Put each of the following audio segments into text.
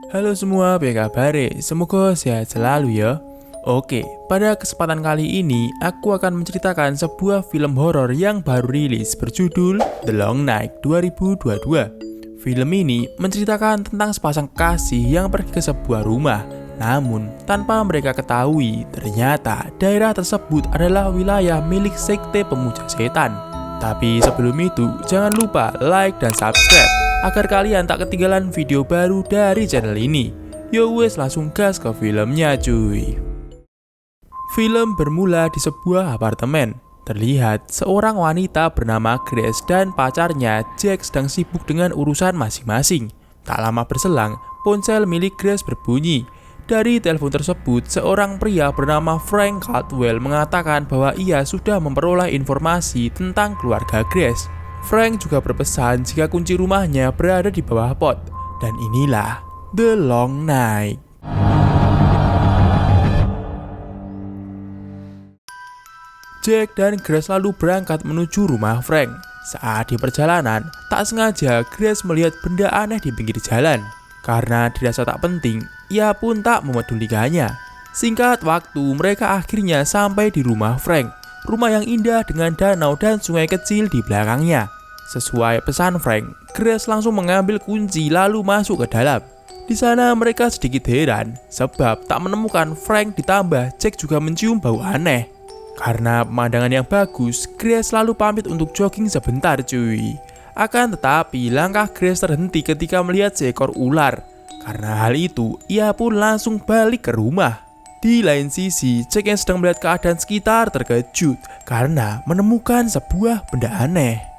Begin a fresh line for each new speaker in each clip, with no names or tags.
Halo semua, apa kabar? Semoga sehat selalu ya. Oke, pada kesempatan kali ini aku akan menceritakan sebuah film horor yang baru rilis berjudul The Long Night 2022. Film ini menceritakan tentang sepasang kekasih yang pergi ke sebuah rumah. Namun, tanpa mereka ketahui, ternyata daerah tersebut adalah wilayah milik sekte pemuja setan. Tapi sebelum itu, jangan lupa like dan subscribe agar kalian tak ketinggalan video baru dari channel ini. Yo wes, langsung gas ke filmnya cuy. Film bermula di sebuah apartemen. Terlihat seorang wanita bernama Grace dan pacarnya Jack sedang sibuk dengan urusan masing-masing. Tak lama berselang, ponsel milik Grace berbunyi. Dari telepon tersebut, seorang pria bernama Frank Caldwell mengatakan bahwa ia sudah memperoleh informasi tentang keluarga Grace. Frank juga berpesan jika kunci rumahnya berada di bawah pot. Dan inilah The Long Night. Jack dan Grace lalu berangkat menuju rumah Frank. Saat di perjalanan, tak sengaja Grace melihat benda aneh di pinggir jalan. Karena dirasa tak penting, ia pun tak memedulikannya. Singkat waktu, mereka akhirnya sampai di rumah Frank. Rumah yang indah dengan danau dan sungai kecil di belakangnya. Sesuai pesan Frank, Grace langsung mengambil kunci lalu masuk ke dalam. Di sana mereka sedikit heran sebab tak menemukan Frank, ditambah Jack juga mencium bau aneh. Karena pemandangan yang bagus, Grace lalu pamit untuk jogging sebentar cuy. Akan tetapi langkah Grace terhenti ketika melihat seekor ular. Karena hal itu, ia pun langsung balik ke rumah. Di lain sisi, Jack yang sedang melihat keadaan sekitar terkejut karena menemukan sebuah benda aneh.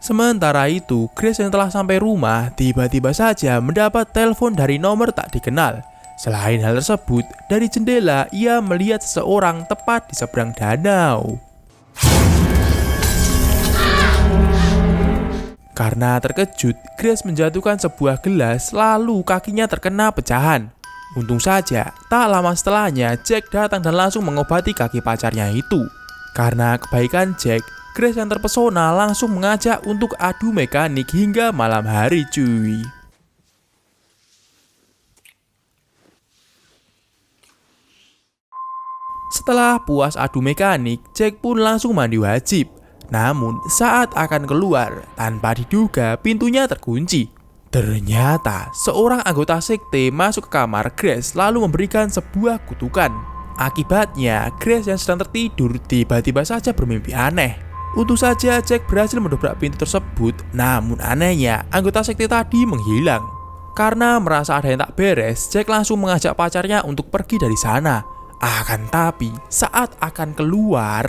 Sementara itu, Grace yang telah sampai rumah tiba-tiba saja mendapat telepon dari nomor tak dikenal. Selain hal tersebut, dari jendela ia melihat seseorang tepat di seberang danau. Karena terkejut, Grace menjatuhkan sebuah gelas lalu kakinya terkena pecahan. Untung saja, tak lama setelahnya Jack datang dan langsung mengobati kaki pacarnya itu. Karena kebaikan Jack, Grace yang terpesona langsung mengajak untuk adu mekanik hingga malam hari cuy. Setelah puas adu mekanik, Jack pun langsung mandi wajib. Namun saat akan keluar, tanpa diduga pintunya terkunci. Ternyata seorang anggota sekte masuk ke kamar Grace lalu memberikan sebuah kutukan. Akibatnya Grace yang sedang tertidur tiba-tiba saja bermimpi aneh. Untung saja Jack berhasil mendobrak pintu tersebut, namun anehnya anggota sekte tadi menghilang. Karena merasa ada yang tak beres, Jack langsung mengajak pacarnya untuk pergi dari sana. Akan tapi saat akan keluar,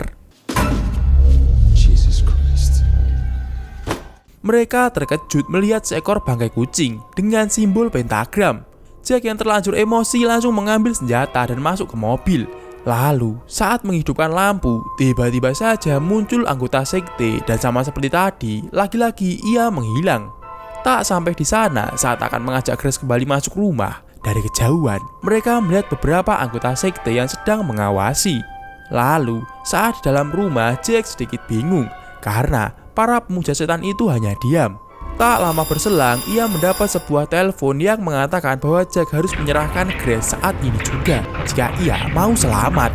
mereka terkejut melihat seekor bangkai kucing dengan simbol pentagram. Jack yang terlanjur emosi langsung mengambil senjata dan masuk ke mobil. Lalu saat menghidupkan lampu, tiba-tiba saja muncul anggota sekte dan sama seperti tadi, lagi-lagi ia menghilang. Tak sampai di sana, saat akan mengajak Grace kembali masuk rumah, dari kejauhan mereka melihat beberapa anggota sekte yang sedang mengawasi. Lalu saat di dalam rumah, Jack sedikit bingung karena para pemuja setan itu hanya diam. Tak lama berselang, ia mendapat sebuah telepon yang mengatakan bahwa Jack harus menyerahkan Grace saat ini juga jika ia mau selamat.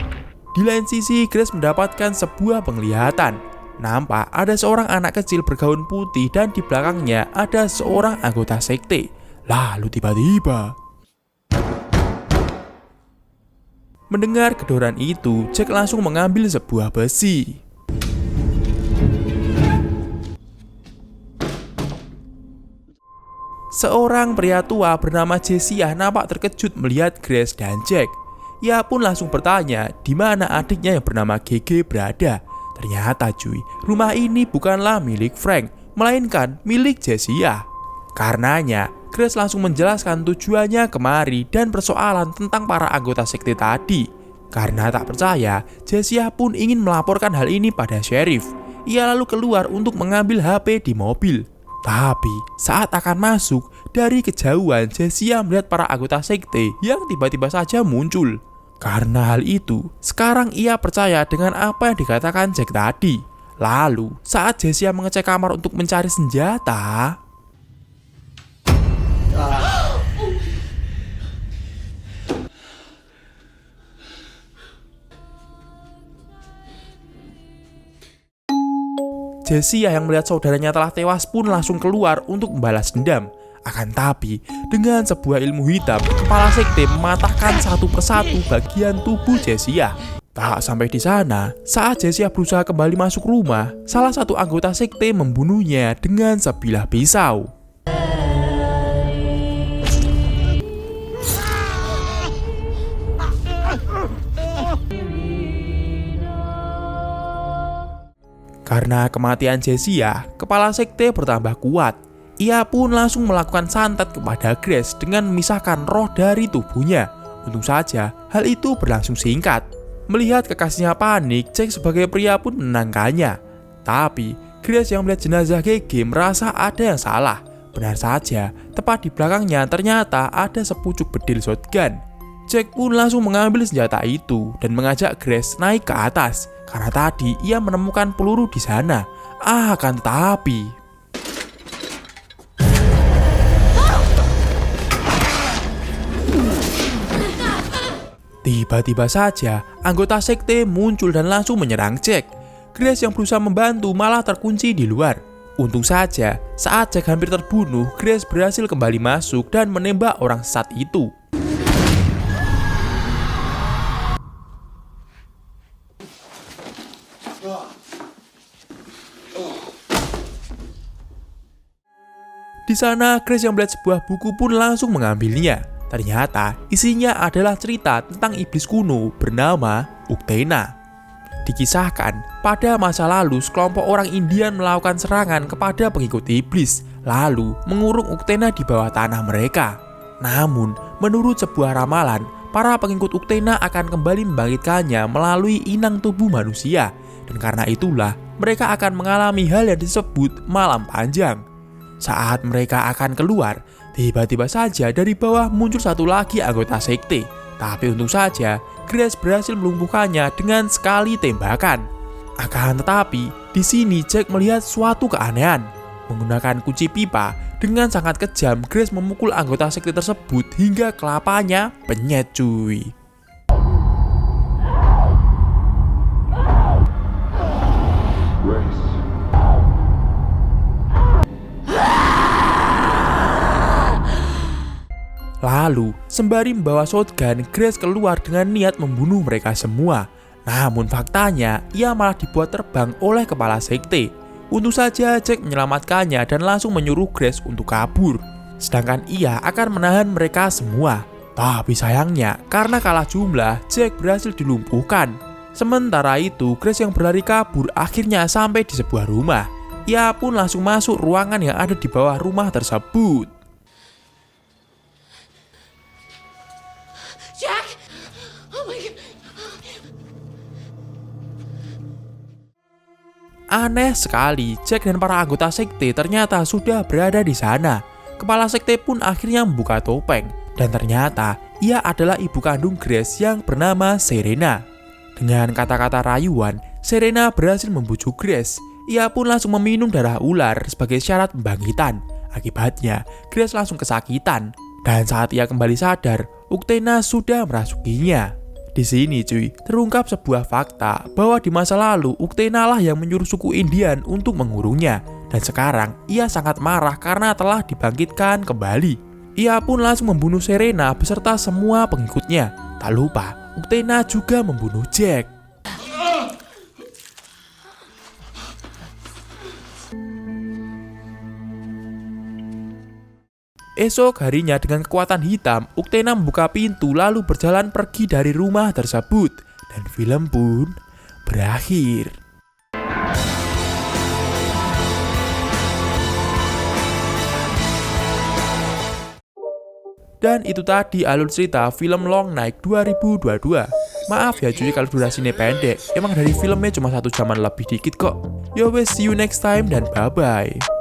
Di lain sisi, Grace mendapatkan sebuah penglihatan. Nampak ada seorang anak kecil bergaun putih dan di belakangnya ada seorang anggota sekte. Lalu tiba-tiba, mendengar gedoran itu, Jack langsung mengambil sebuah besi. Seorang pria tua bernama Jessiah nampak terkejut melihat Grace dan Jack. Ia pun langsung bertanya di mana adiknya yang bernama GG berada. Ternyata cuy, rumah ini bukanlah milik Frank, melainkan milik Jessiah. Karenanya, Grace langsung menjelaskan tujuannya kemari dan persoalan tentang para anggota sekte tadi. Karena tak percaya, Jessiah pun ingin melaporkan hal ini pada sheriff. Ia lalu keluar untuk mengambil HP di mobil. Tapi saat akan masuk, dari kejauhan Jessiah melihat para anggota sekte yang tiba-tiba saja muncul. Karena hal itu, sekarang ia percaya dengan apa yang dikatakan Jack tadi. Lalu, saat Jessia mengecek kamar untuk mencari senjata, Jessia yang melihat saudaranya telah tewas pun langsung keluar untuk membalas dendam. Akan tapi, dengan sebuah ilmu hitam, kepala sekte mematahkan satu persatu bagian tubuh Jessia. Tak sampai di sana, saat Jessia berusaha kembali masuk rumah, salah satu anggota sekte membunuhnya dengan sebilah pisau. Karena kematian Jessia, kepala sekte bertambah kuat. Ia pun langsung melakukan santet kepada Grace dengan memisahkan roh dari tubuhnya. Untung saja, hal itu berlangsung singkat. Melihat kekasihnya panik, Jack sebagai pria pun menenangkannya. Tapi, Grace yang melihat jenazah GG merasa ada yang salah. Benar saja, tepat di belakangnya ternyata ada sepucuk bedil shotgun. Jack pun langsung mengambil senjata itu dan mengajak Grace naik ke atas. Karena tadi ia menemukan peluru di sana. Akan tetapi, tiba-tiba saja, anggota sekte muncul dan langsung menyerang Jack. Grace yang berusaha membantu malah terkunci di luar. Untung saja, saat Jack hampir terbunuh, Grace berhasil kembali masuk dan menembak orang sesat itu. Di sana, Grace yang melihat sebuah buku pun langsung mengambilnya. Ternyata isinya adalah cerita tentang iblis kuno bernama Uktena. Dikisahkan, pada masa lalu sekelompok orang Indian melakukan serangan kepada pengikut iblis, lalu mengurung Uktena di bawah tanah mereka. Namun, menurut sebuah ramalan, para pengikut Uktena akan kembali membangkitkannya melalui inang tubuh manusia. Dan karena itulah, mereka akan mengalami hal yang disebut malam panjang. Saat mereka akan keluar, tiba-tiba saja dari bawah muncul satu lagi anggota sekte. Tapi untung saja, Grace berhasil melumpuhkannya dengan sekali tembakan. Akan tetapi, di sini Jack melihat suatu keanehan. Menggunakan kunci pipa, dengan sangat kejam Grace memukul anggota sekte tersebut hingga kelapanya penyet cuy. Lalu, sembari membawa shotgun, Grace keluar dengan niat membunuh mereka semua. Namun faktanya, ia malah dibuat terbang oleh kepala sekte. Untung saja Jack menyelamatkannya dan langsung menyuruh Grace untuk kabur. Sedangkan ia akan menahan mereka semua. Tapi sayangnya, karena kalah jumlah, Jack berhasil dilumpuhkan. Sementara itu, Grace yang berlari kabur akhirnya sampai di sebuah rumah. Ia pun langsung masuk ruangan yang ada di bawah rumah tersebut.
Jack! Oh my God.
Aneh sekali, Jack dan para anggota sekte ternyata sudah berada di sana. Kepala sekte pun akhirnya membuka topeng, dan ternyata ia adalah ibu kandung Grace yang bernama Serena. Dengan kata-kata rayuan, Serena berhasil membujuk Grace. Ia pun langsung meminum darah ular sebagai syarat pembangkitan. Akibatnya, Grace langsung kesakitan. Dan saat ia kembali sadar, Uktena sudah merasukinya. Di sini cuy, terungkap sebuah fakta bahwa di masa lalu Uktena lah yang menyuruh suku Indian untuk mengurungnya. Dan sekarang ia sangat marah karena telah dibangkitkan kembali. Ia pun langsung membunuh Serena beserta semua pengikutnya. Tak lupa, Uktena juga membunuh Jack. Esok harinya dengan kekuatan hitam, Uktena membuka pintu lalu berjalan pergi dari rumah tersebut. Dan film pun berakhir. Dan itu tadi alur cerita film Long Night 2022. Maaf ya cuy kalau durasinya pendek, emang dari filmnya cuma 1 jaman lebih dikit kok. Yo wes, see you next time dan bye-bye.